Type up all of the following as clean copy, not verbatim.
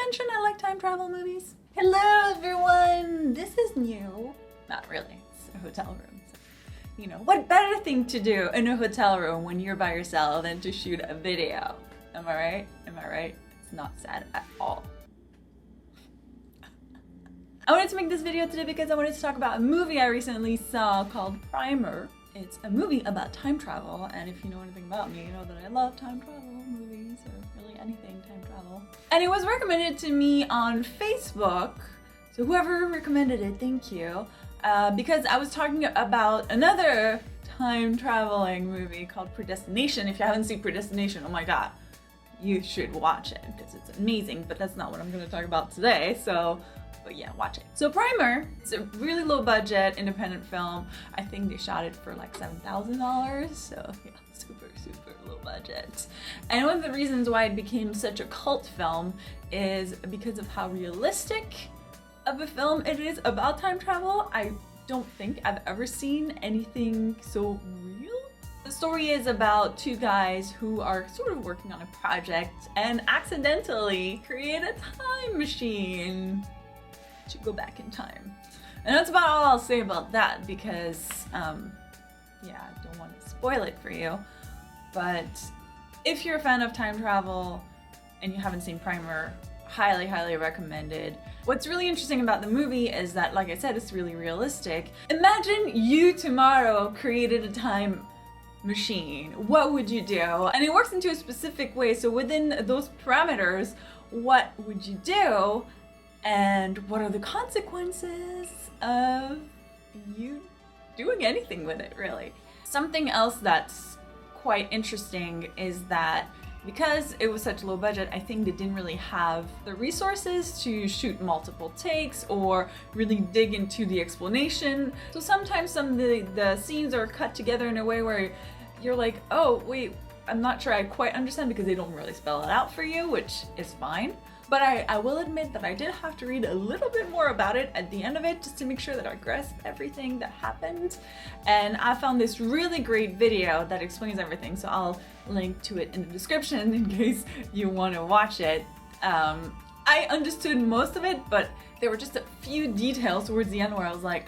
mention I like time travel movies? Hello everyone! This is new. Not really, it's a hotel room. So, you know, what better thing to do in a hotel room when you're by yourself than to shoot a video? Am I right? Am I right? It's not sad at all. I wanted to make this video today because I wanted to talk about a movie I recently saw called Primer. It's a movie about time travel, and if you know anything about me, you know that I love time travel movies, or really anything time travel. And it was recommended to me on Facebook, so whoever recommended it, thank you, because I was talking about another time traveling movie called Predestination. If you haven't seen Predestination, oh my god, you should watch it because it's amazing, but that's not what I'm going to talk about today, but yeah, watch it. So Primer, it's a really low budget independent film. I think they shot it for like $7,000, so yeah, super low budget. And one of the reasons why it became such a cult film is because of how realistic of a film it is about time travel. I don't think I've ever seen anything so real. The story is about two guys who are sort of working on a project and accidentally create a time machine to go back in time. And that's about all I'll say about that because, yeah, I don't want to spoil it for you. But if you're a fan of time travel and you haven't seen Primer, highly recommended. What's really interesting about the movie is that, like I said, it's really realistic. Imagine you tomorrow created a time machine. What would you do? And it works into a specific way. So within those parameters, what would you do? And what are the consequences of you doing anything with it, really? Something else that's quite interesting is that because it was such low budget, I think they didn't really have the resources to shoot multiple takes or really dig into the explanation. So sometimes some of the scenes are cut together in a way where you're like, oh, wait, I'm not sure I quite understand because they don't really spell it out for you, which is fine. But I will admit that I did have to read a little bit more about it at the end of it just to make sure that I grasped everything that happened. And I found this really great video that explains everything, so I'll link to it in the description in case you want to watch it. I understood most of it, but there were just a few details towards the end where I was like,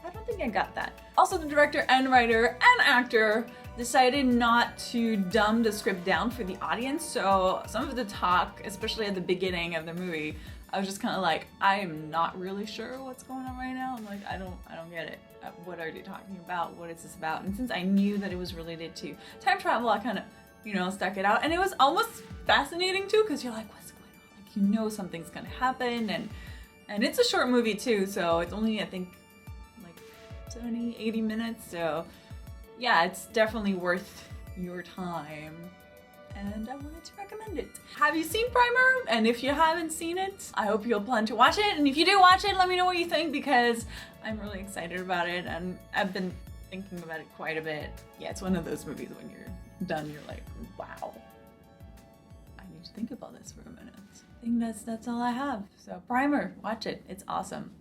I don't think I got that. Also, the director and writer and actor decided not to dumb the script down for the audience, so some of the talk, especially at the beginning of the movie, I was just kind of like, I am not really sure what's going on right now. I'm like, I don't get it. What are they talking about? What is this about? And since I knew that it was related to time travel, I kind of, you know, stuck it out. And it was almost fascinating too, because you're like, what's going on? Like, you know something's gonna happen, and it's a short movie too, so it's only, I think, like 70, 80 minutes, so yeah, it's definitely worth your time, and I wanted to recommend it. Have you seen Primer? And if you haven't seen it, I hope you'll plan to watch it, and if you do watch it, let me know what you think because I'm really excited about it, and I've been thinking about it quite a bit. Yeah, it's one of those movies when you're done, you're like, wow, I need to think about this for a minute. I think that's all I have. So Primer, watch it, it's awesome.